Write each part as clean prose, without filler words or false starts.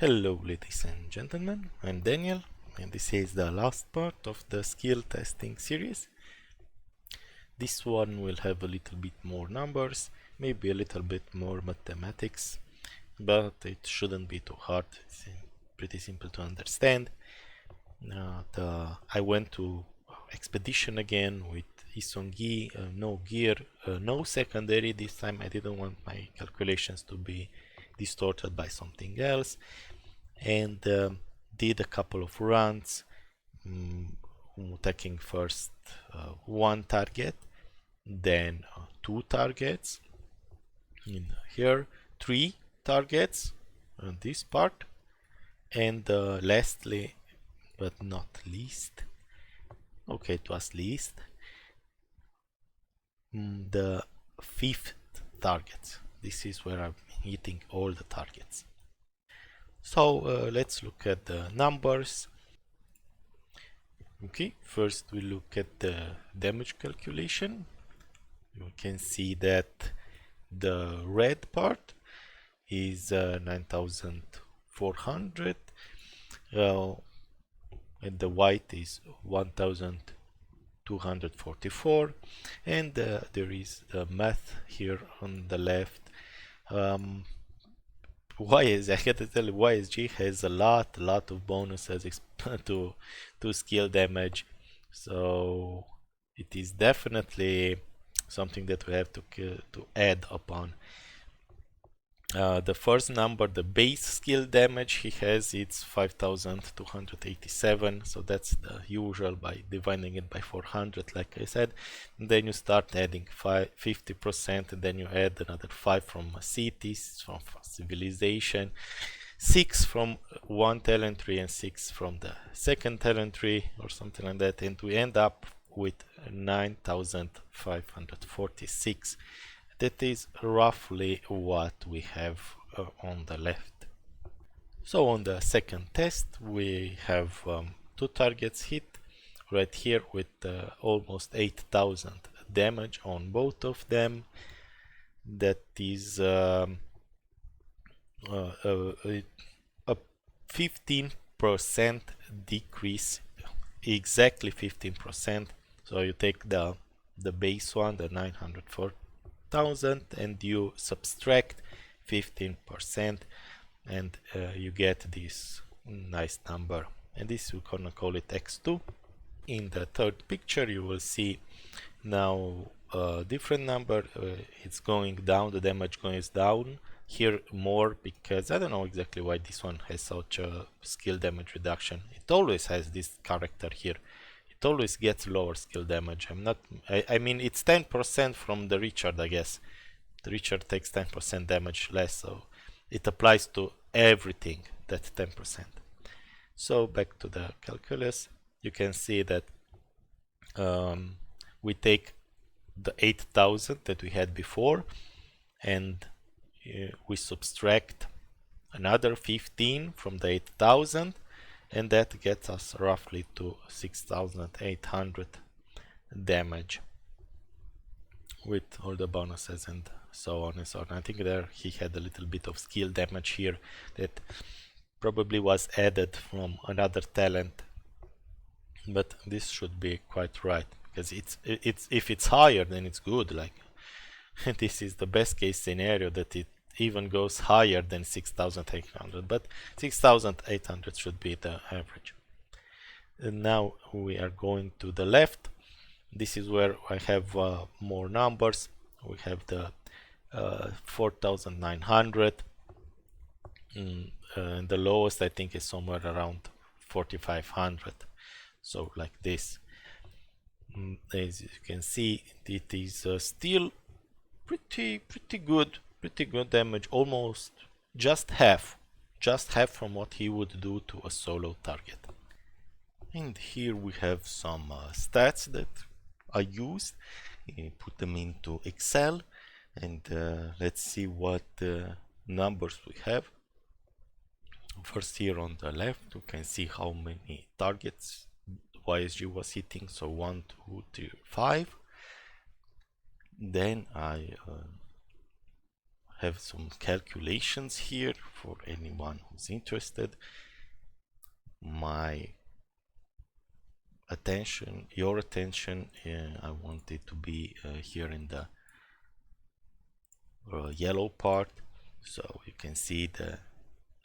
Hello ladies and gentlemen, I'm Daniel and this is the last part of the skill testing series. This one will have a little bit more numbers, maybe a little bit more mathematics, but it shouldn't be too hard, it's pretty simple to understand. I went to expedition again with Isongyi, no gear, no secondary. This time I didn't want my calculations to be distorted by something else, and did a couple of runs, taking first one target, then two targets, in here three targets on this part, and lastly but not least, okay, it was least, the fifth target. This is where I'm hitting all the targets. So let's look at the numbers. Okay, first we look at the damage calculation. You can see that the red part is 9400, and the white is 1244, and there is the math here on the left. I have to tell you, YSG has a lot of bonuses to skill damage, so it is definitely something that we have to add upon. The first number, the base skill damage he has, it's 5287, so that's the usual by dividing it by 400, like I said. And then you start adding 50%, and then you add another 5 from cities, from civilization, 6 from one talent tree, and 6 from the second talent tree, or something like that, and we end up with 9546. That is roughly what we have on the left. So on the second test we have two targets hit right here with almost 8000 damage on both of them. That is a 15% decrease, exactly 15%. So you take the base one, the 904,000, and you subtract 15%, and you get this nice number, and this we're gonna call it x2. In the third picture you will see now a different number. It's going down, the damage goes down here more, because I don't know exactly why this one has such a skill damage reduction. It always has this character here. It always gets lower skill damage. I mean, it's 10% from the Richard, I guess. The Richard takes 10% damage less, so it applies to everything, that 10%. So back to the calculus, you can see that we take the 8000 that we had before, and we subtract another 15 from the 8000, and that gets us roughly to 6800 damage with all the bonuses and so on and so on. I think there he had a little bit of skill damage here that probably was added from another talent, but this should be quite right, because it's if it's higher then it's good. Like this is the best case scenario, that it even goes higher than 6800, but 6800 should be the average. And now we are going to the left. This is where I have more numbers. We have the 4900, and the lowest I think is somewhere around 4500, so like this. As you can see, it is still pretty good damage, almost just half from what he would do to a solo target. And here we have some stats that I used, put them into Excel, and let's see what numbers we have. First, here on the left you can see how many targets YSG was hitting, so 1, 2, 3, 5. Then I have some calculations here for anyone who's interested. Your attention, I want it to be here in the yellow part. So you can see the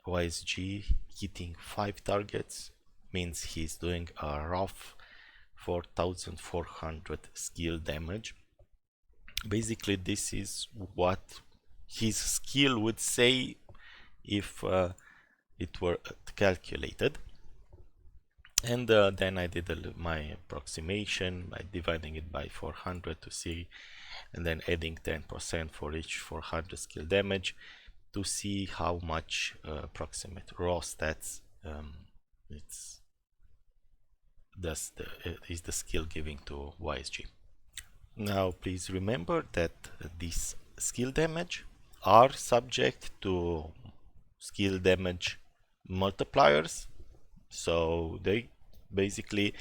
YSG hitting 5 targets, means he's doing a rough 4400 skill damage. Basically, this is what his skill would say if it were calculated. And then I did my approximation by dividing it by 400 to see, and then adding 10% for each 400 skill damage to see how much approximate raw stats is the skill giving to YSG. Now please remember that these skill damage are subject to skill damage multipliers, so they basically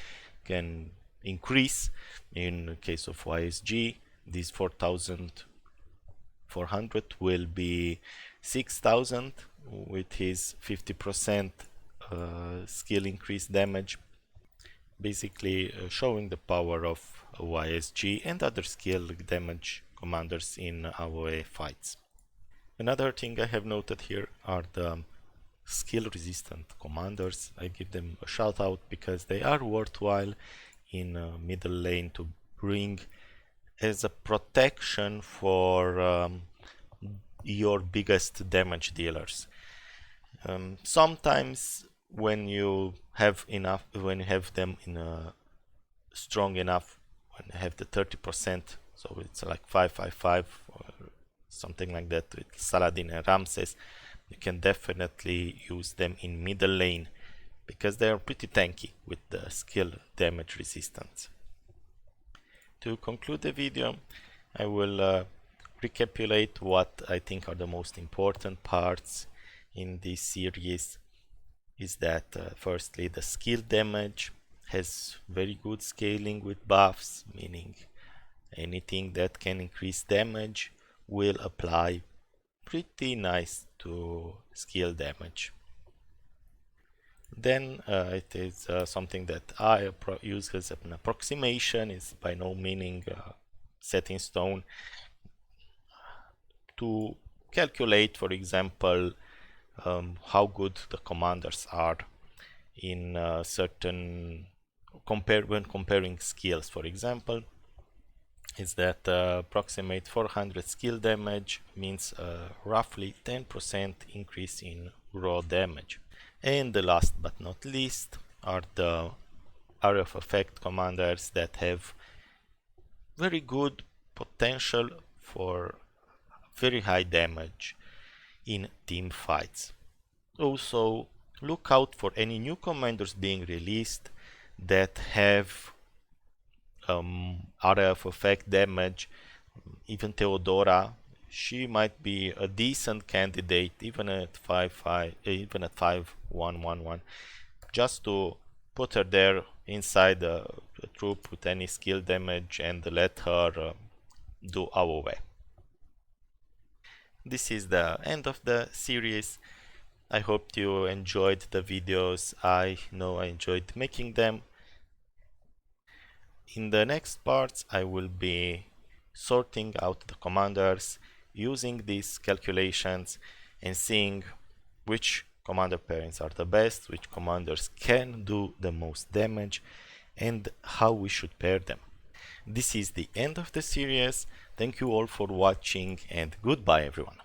can increase. In case of YSG, these 4400 will be 6000 with his 50% skill increase damage, basically showing the power of YSG and other skill damage commanders in AoE fights. Another thing I have noted here are the skill resistant commanders. I give them a shout out because they are worthwhile in middle lane to bring as a protection for your biggest damage dealers. Sometimes when you have them in a strong enough, when you have the 30%, so it's like 555 or something like that with Saladin and Ramses, you can definitely use them in middle lane because they are pretty tanky with the skill damage resistance. To conclude the video, I will recapitulate what I think are the most important parts in this series. Is that firstly, the skill damage has very good scaling with buffs, meaning anything that can increase damage will apply pretty nice to skill damage. Then it is something that I use as an approximation, is by no meaning set in stone. To calculate, for example, how good the commanders are in certain when comparing skills, for example, is that approximate 400 skill damage means roughly 10% increase in raw damage. And the last but not least are the area of effect commanders that have very good potential for very high damage in team fights. Also, look out for any new commanders being released that have area of effect damage. Even Theodora, she might be a decent candidate even at 5111, just to put her there inside a troop with any skill damage and let her do AoE. This is the end of the series. I hope you enjoyed the videos. I know I enjoyed making them. In the next parts, I will be sorting out the commanders, using these calculations and seeing which commander pairings are the best, which commanders can do the most damage, and how we should pair them. This is the end of the series. Thank you all for watching, and goodbye everyone.